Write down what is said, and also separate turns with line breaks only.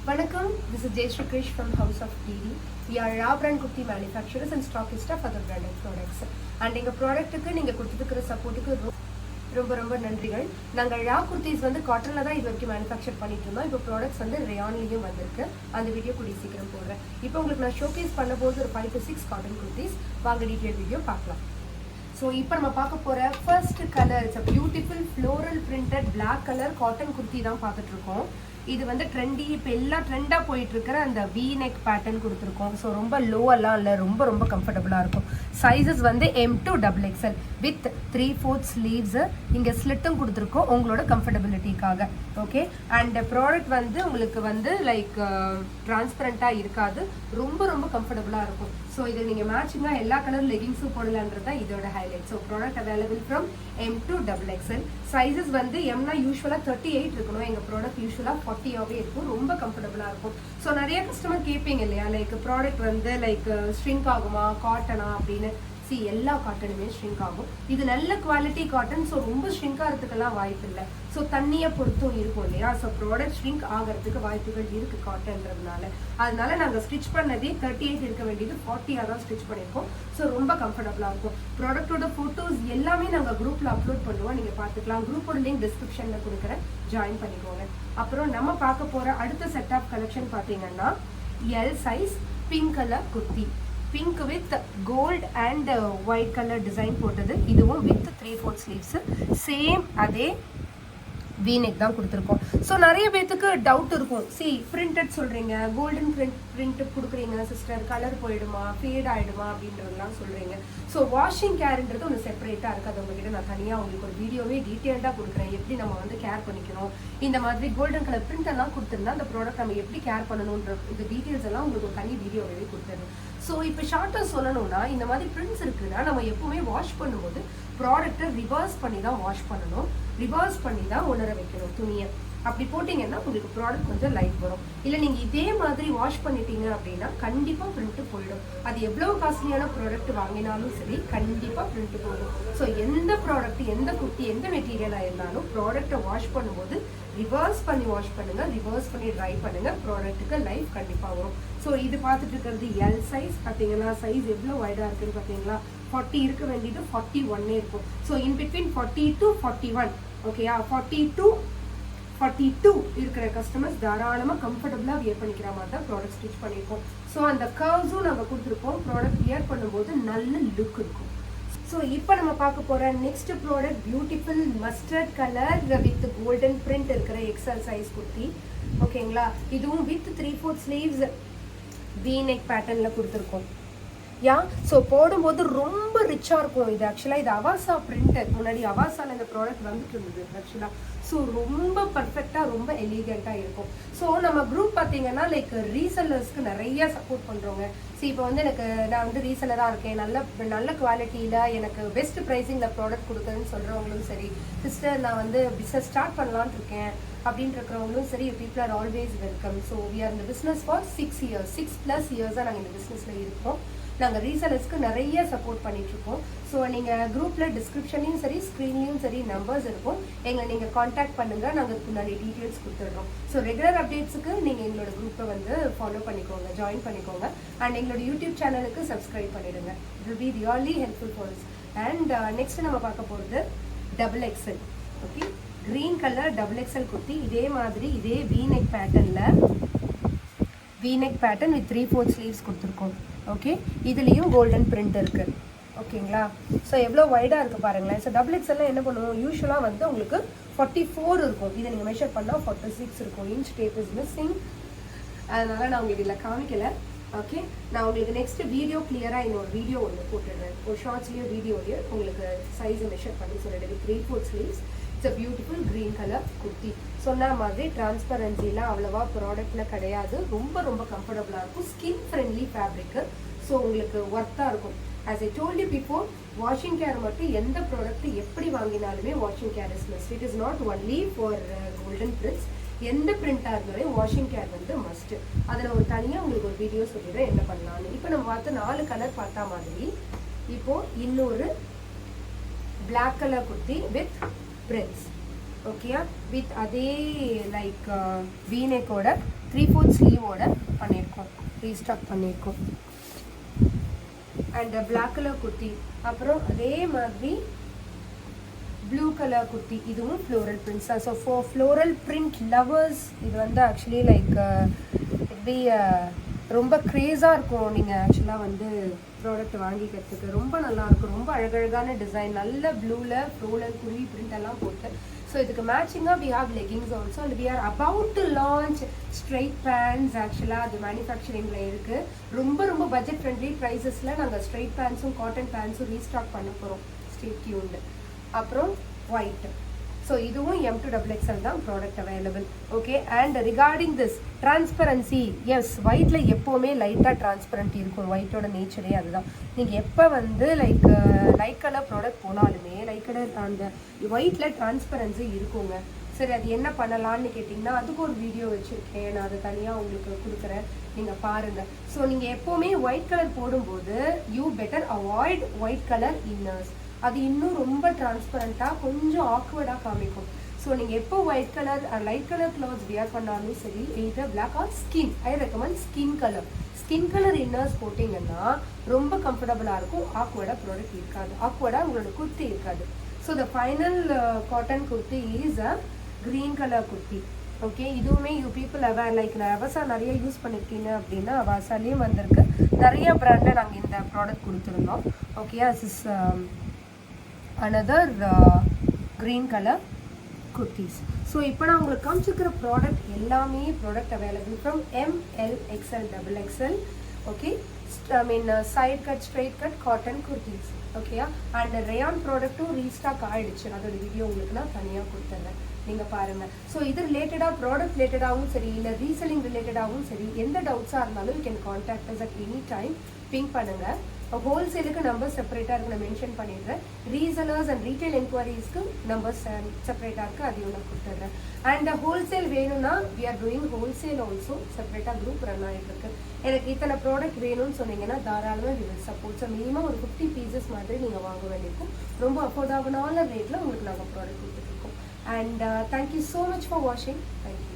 Vanakkam, this is Jayashree Krish from House of DD. We are raw brand kurti manufacturers and stockists of other branded products. And எங்க ப்ராடக்ட்டுக்கு நீங்க கொடுத்துருக்கிற சப்போர்ட்டுக்கு ரொம்ப நன்றிகள். நாங்கள் ரா குர்த்திஸ் வந்து காட்டன்ல தான் இது வரைக்கும் மேனுஃபேக்சர் பண்ணிட்டு இருந்தோம். இப்போ ப்ராடக்ட்ஸ் வந்து ரயான்லயும் வந்திருக்கு. அந்த வீடியோ கூடிய சீக்கிரம் போடுறேன். இப்போ உங்களுக்கு நான் ஷோகேஸ் பண்ண போது ஒரு 5 to 6 காட்டன் குர்த்திஸ். வாங்க டீடைல் வீடியோ பார்க்கலாம். ஸோ இப்போ நம்ம பார்க்க போகிற first colour it's a beautiful floral printed black colour cotton kurti தான் பார்த்துட்டு இருக்கோம். இது வந்து ட்ரெண்டி இப்போ எல்லாம் ட்ரெண்டாக போயிட்டு இருக்கிற அந்த வி நெக் பேட்டர்ன் கொடுத்துருக்கோம். ஸோ ரொம்ப லோவெல்லாம் இல்லை, ரொம்ப கம்ஃபர்டபுளாக இருக்கும். சைஸஸ் வந்து M to XXL with 3/4 sleeves. இங்கே ஸ்லிட்டும் கொடுத்துருக்கோம் உங்களோட கம்ஃபர்டபிலிட்டிக்காக. ஓகே, அண்ட் ப்ராடக்ட் வந்து உங்களுக்கு வந்து லைக் டிரான்ஸ்பரண்ட்டாக இருக்காது, ரொம்ப கம்ஃபர்டபுளாக இருக்கும். ஸோ இது நீங்கள் மேட்சிங்காக எல்லா கலர் லெகிங்ஸும் போடலான்றது தான் இதோட highlight. So product available from M to XXL. Sizes வந்து எம்னா யூஸ்வலாக 38 இருக்கணும், எங்கள் ப்ராடக்ட் யூஸ்வலாக 40ஆகவே இருக்கும். ரொம்ப கம்ஃபர்டபுளாக இருக்கும். ஸோ நிறைய கஸ்டமர் கேட்பீங்க இல்லையா, லைக் ப்ராடக்ட் வந்து லைக் ஸ்ட்ரிங்க் ஆகுமா காட்டனா அப்படின்னு. எல்லா காட்டனுமே ஷ்ரிங்க் ஆகும். இது நல்ல குவாலிட்டி காட்டன். ஸோ ரொம்ப ஷ்ரிங்க் ஆகிறதுக்கெல்லாம் வாய்ப்பு இல்லை. ஸோ தண்ணியை பொறுத்தும் இருக்கும் இல்லையா. ஸோ ப்ராடக்ட் ஷ்ரிங்க் ஆகிறதுக்கு வாய்ப்புகள் இருக்கு காட்டன்றதுனால. அதனால நாங்கள் ஸ்டிச் பண்ணதே 38 இருக்க வேண்டியது 40ஆக தான் ஸ்டிச் பண்ணியிருக்கோம். ஸோ ரொம்ப கம்ஃபர்டபுளாக இருக்கும். ப்ராடக்டோட ஃபோட்டோஸ் எல்லாமே நாங்கள் குரூப்பில் அப்லோட் பண்ணுவோம், நீங்கள் பார்த்துக்கலாம். குரூப்போட லிங்க் டிஸ்கிரிப்ஷனில் கொடுக்குறேன், ஜாயின் பண்ணிக்கோங்க. அப்புறம் நம்ம பார்க்க போகிற அடுத்த செட் ஆஃப் கலெக்ஷன் பார்த்தீங்கன்னா L size pink colour kurti. Pink with gold and white colour design போட்டது. இதுவும் வித் 3/4 ஸ்லீவ்ஸ். சேம் அதே வீநெக் தான் கொடுத்துருக்கோம். ஸோ நிறைய பேத்துக்கு டவுட் இருக்கும், பிரிண்டட் சொல்கிறீங்க, கோல்டன் பிரிண்ட் கொடுக்குறீங்க சிஸ்டர், கலர் போயிடுமா, ஃபேட் ஆகிடுமா அப்படின்றதுலாம் சொல்கிறீங்க. ஸோ வாஷிங் கேர்ன்றது ஒன்று செப்பரேட்டாக இருக்குது. அது உங்ககிட்ட நான் தனியாக உங்களுக்கு ஒரு வீடியோவே டீட்டெயில்டாக கொடுக்குறேன், எப்படி நம்ம வந்து கேர் பண்ணிக்கணும். இந்த மாதிரி கோல்டன் கலர் பிரிண்ட் எல்லாம் கொடுத்துருந்தா அந்த ப்ராடக்ட் நம்ம எப்படி கேர் பண்ணணுன்ற இந்த டீட்டெயில்ஸ் எல்லாம் உங்களுக்கு ஒரு தனி வீடியோவே கொடுத்துருது. ஸோ இப்போ ஷார்ட்டாக சொல்லணும்னா இந்த மாதிரி பிரிண்ட்ஸ் இருக்குன்னா நம்ம எப்பவுமே வாஷ் பண்ணும்போது ப்ராடக்டை ரிவர்ஸ் பண்ணி தான் வாஷ் பண்ணணும், ரிவர்ஸ் பண்ணி தான் உணர வைக்கணும் துணியை. அப்படி போட்டிங்கன்னா உங்களுக்கு ப்ராடக்ட் கொஞ்சம் லைட் வரும். இல்லை நீங்கள் இதே மாதிரி வாஷ் பண்ணிட்டீங்க அப்படின்னா கண்டிப்பாக பிரிண்ட்டு போயிடும். அது எவ்வளோ காஸ்ட்லியான ப்ராடக்ட் வாங்கினாலும் சரி கண்டிப்பாக பிரிண்ட்டு போயிடும். ஸோ எந்த ப்ராடக்ட், எந்த குர்த்தி, எந்த மெட்டீரியலாக இருந்தாலும் ப்ராடக்டை வாஷ் பண்ணும்போது ரிவர்ஸ் பண்ணி வாஷ் பண்ணுங்கள், ரிவர்ஸ் பண்ணி ட்ரை பண்ணுங்கள், ப்ராடக்ட்டுக்கு லைஃப் கண்டிப்பாக வரும். ஸோ இது பார்த்துட்டு இருக்கிறது எல் சைஸ். பார்த்தீங்களா சைஸ் எவ்வளோ வைடாக இருக்குன்னு பார்த்தீங்களா. 40 இருக்க வேண்டியது 41 இருக்கும். ஸோ இன் பிட்வீன் 40 to 41, ஓகேயா, 40 to 42 இருக்கிற கஸ்டமர்ஸ் தாராளமாக கம்ஃபர்டபுளாக வியர் பண்ணிக்கிற மாதிரி தான் ப்ராடக்ட் ஸ்டிச் பண்ணியிருக்கோம். ஸோ அந்த கர்வ்ஸும் நாங்கள் கொடுத்துருக்கோம். ப்ராடக்ட் வியர் பண்ணும்போது நல்ல லுக் இருக்கும். ஸோ இப்போ நம்ம பார்க்க போகிற next product beautiful mustard colour with golden print இருக்கிற XL சைஸ் குர்த்தி. ஓகேங்களா, இதுவும் வித் 3/4 ஸ்லீவ்ஸ் வி நெக் பேட்டர்னில் கொடுத்துருக்கோம். ஸோ போடும்போது ரொம்ப ரிச்சாக இருக்கும். இது ஆக்சுவலாக இது அவாசா பிரிண்ட். முன்னாடி அவாசாவில் இந்த ப்ராடக்ட் வந்துட்டு இருந்தது ஆக்சுவலாக. ஸோ ரொம்ப பர்ஃபெக்டாக ரொம்ப எலிகெண்ட்டாக இருக்கும். ஸோ நம்ம குரூப் பார்த்தீங்கன்னா லைக் ரீசெல்லர்ஸ்க்கு நிறைய சப்போர்ட் பண்ணுறோங்க. இப்போ வந்து நான் வந்து ரீசெல்லராக இருக்கேன், நல்ல குவாலிட்டியில் எனக்கு பெஸ்ட் ப்ரைஸிங்கில் ப்ராடக்ட் கொடுக்குறேன்னு சொல்கிறவங்களும் சரி, சிஸ்டர் நான் வந்து பிஸ்னஸ் ஸ்டார்ட் பண்ணலான்னு இருக்கேன் அப்படின்னு இருக்கிறவங்களும் சரி, people are always welcome. So we are இந்த பிஸ்னஸ் ஃபார் 6 years, 6+ years-ஆக நாங்கள் இந்த பிஸ்னஸில் இருக்கோம். நாங்கள் ரீசெலர்ஸ்க்கு நிறைய சப்போர்ட் பண்ணிகிட்ருக்கோம். ஸோ நீங்கள் குரூப்பில் டிஸ்கிரிப்ஷன்லையும் சரி ஸ்க்ரீன்லையும் சரி நம்பர்ஸ் இருக்கும், எங்களை நீங்கள் காண்டாக்ட் பண்ணுங்கள், நாங்கள் முன்னாடி டீட்டெயில்ஸ் கொடுத்துட்றோம். ஸோ ரெகுலர் அப்டேட்ஸுக்கு நீங்கள் எங்களோட குரூப்பை வந்து ஃபாலோ பண்ணிக்கோங்க, ஜாயின் பண்ணிக்கோங்க. அண்ட் எங்களோட யூடியூப் சேனலுக்கு சப்ஸ்கிரைப் பண்ணிடுங்க. It will be really helpful for us. And next நம்ம பார்க்க போகிறது XXL. Okay, green colour XXL kurti. இதே மாதிரி இதே வீநெக் பேட்டர்னில் வீநெக் பேட்டர்ன் வித் 3/4 ஸ்லீவ்ஸ் கொடுத்துருக்கோம். ஓகே, இதுலேயும் கோல்டன் பிரிண்ட் இருக்குது. ஓகேங்களா, ஸோ எவ்வளோ வைடாக இருக்குது பாருங்களேன். ஸோ XXL என்ன பண்ணுவோம், யூஸ்வலாக வந்து உங்களுக்கு 44 இருக்கும். இதை நீங்கள் மெஷர் பண்ணால் 46 இருக்கும். இன்ச் டேப் இஸ் மிஸ்ஸிங், அதனால் நான் உங்களுக்கு இதில் காமிக்கலை. ஓகே, நான் உங்களுக்கு நெக்ஸ்ட் வீடியோ கிளியராக இன்னொரு வீடியோ ஒன்று போட்டுடுறேன். ஒரு ஷார்ட்ஸ்லேயோ வீடியோலையோ உங்களுக்கு சைஸை மெஷர் பண்ணி சொல்லிடுது. 3/4 sleeves. It's a beautiful green colour kurti. சொன்ன மாதிரி டிரான்ஸ்பரன்சிலாம் அவ்வளோவா ப்ராடக்டில் கிடையாது. ரொம்ப கம்ஃபர்டபுளாக இருக்கும். Skin friendly fabric. ஸோ உங்களுக்கு ஒர்த்தாக இருக்கும். As I told you before, washing care மட்டும் எந்த ப்ராடக்ட் எப்படி வாங்கினாலுமே washing care is must. It is not only for golden prints. எந்த பிரிண்டாக இருந்தாலும் வாஷிங் கேர் வந்து மஸ்ட்டு. அதில் ஒரு தனியாக உங்களுக்கு ஒரு வீடியோ சொல்லிடுறேன் என்ன பண்ணலான்னு. இப்போ நம்ம பார்த்து 4 கலர் பார்த்தா மாதிரி இப்போது இன்னொரு black colour kurti with prints. ஓகேயா, வித் அதே லைக் வீனெக்கோட 3/4 ஸ்லீவோட பண்ணியிருக்கோம், ரீஸ்டாக் பண்ணியிருக்கோம். அண்ட் பிளாக் கலர் குர்த்தி, அப்புறம் அதே மாதிரி ப்ளூ கலர் குர்த்தி, இதுவும் ஃப்ளோரல் பிரிண்ட்ஸ் தான். ஸோ ஃப்ளோரல் பிரிண்ட் லவர்ஸ் இது வந்து ஆக்சுவலி லைக் இப்படி ரொம்ப க்ரேஸாக இருக்கும். நீங்கள் ஆக்சுவலாக வந்து ப்ராடக்ட் வாங்கிக்கிறதுக்கு ரொம்ப நல்லாயிருக்கும். ரொம்ப அழகழகான டிசைன், நல்ல ப்ளூவில் ஃப்ளோரல் குருவி பிரிண்ட் எல்லாம் போட்டு. ஸோ இதுக்கு மேட்சிங்காக we have leggings also. And we are about to launch straight pants. ஆக்சுவலாக அது மேனுஃபேக்சரிங்கில் இருக்குது. ரொம்ப ரொம்ப பட்ஜெட் ஃப்ரெண்ட்லி ப்ரைஸஸில் நாங்கள் ஸ்ட்ரைட் பேண்ட்ஸும் காட்டன் பேண்ட்ஸும் ரீஸ்டாக் பண்ண போகிறோம். Stay tuned. அப்புறம் ஒயிட், ஸோ இதுவும் M2XXL தான் product available. Okay, and regarding this transparency, yes ஒயிட்டில் எப்போவுமே லைட்டாக டிரான்ஸ்பரண்ட் இருக்கும். ஒயிட்டோட நேச்சரே அதுதான். நீங்கள் எப்போ வந்து லைக் கலர் ப்ராடக்ட் போனாலுமே லைக் கலர் அந்த ஒயிட்டில் டிரான்ஸ்பரன்சி இருக்குங்க. சரி, அது என்ன பண்ணலான்னு கேட்டிங்கன்னா அதுக்கு ஒரு வீடியோ வச்சுருக்கேன், நான் அதை தனியாக உங்களுக்கு கொடுக்குறேன், நீங்கள் பாருங்கள். ஸோ நீங்கள் எப்போவுமே ஒயிட் கலர் போடும்போது you better avoid white colour inners. அது இன்னும் ரொம்ப டிரான்ஸ்பரண்ட்டாக கொஞ்சம் ஆக்வர்டாக காமிக்கும். ஸோ நீங்கள் எப்போ white colour light colour clothes wear பண்ணாலும் சரி, either black or skin, I recommend skin colour inners போட்டிங்கன்னா ரொம்ப கம்ஃபர்டபுளாக இருக்கும். ஆக்வர்டாக ப்ராடக்ட் இருக்காது, ஆக்வர்டாக உங்களோட குர்த்தி இருக்காது. So the final cotton kurti is a green colour kurti. Okay, இதுவுமே யூ பீப்புள் அவேர் லைக் அவசா நிறைய யூஸ் பண்ணியிருக்கீங்க அப்படின்னா அவசாலையும் வந்திருக்கு. நிறைய பிராண்டில் நாங்கள் இந்த ப்ராடக்ட் கொடுத்துருந்தோம். Okay, this is another green color kurtis. So இப்போ நான் உங்களுக்கு காமிச்சிருக்கிற ப்ராடக்ட் எல்லாமே product available from ML XL XXL. Okay, I mean side cut straight cut cotton kurtis. ஓகேயா, அண்ட் ரேயான் ப்ராடக்ட்டும் ரீஸ்டாக் ஆகிடுச்சு. அதோட வீடியோ உங்களுக்கு நான் தனியாக கொடுத்துட்றேன், நீங்கள் பாருங்கள். ஸோ இது ரிலேட்டடாக ப்ராடக்ட் ரிலேட்டடாகவும் சரி, இல்லை ரீசெல்லிங் ரிலேட்டடாகவும் சரி, எந்த டவுட்ஸாக இருந்தாலும் you can contact us at any time. Ping பண்ணுங்கள். ஹோல்சேலுக்கு நம்பர் செப்பரேட்டாக இருக்கு, நான் மென்ஷன் பண்ணிடுறேன். ரீசெலர்ஸ் அண்ட் ரீட்டைல் என்கொயரிஸ்க்கு நம்பர்ஸ் செப்பரேட்டாக இருக்குது, அதையும் நான் கொடுத்துட்றேன். அண்ட் ஹோல்சேல் வேணும்னா we are doing wholesale also. செப்பரேட்டாக குரூப் ரன் ஆகிட்டு இருக்கு. எனக்கு இத்தனை ப்ராடக்ட் வேணும்னு சொன்னீங்கன்னா தாராளமாக we will support. So minimum ஒரு 50 பீசஸ் மாதிரி நீங்கள் வாங்க வேண்டியிருக்கும். ரொம்ப அஃபோர்டபுளான ரேட்டில் உங்களுக்கு நாங்கள் ப்ராடக்ட் கொடுத்துட்ருக்கோம். And thank you so much for வாட்சிங். தேங்க்யூ.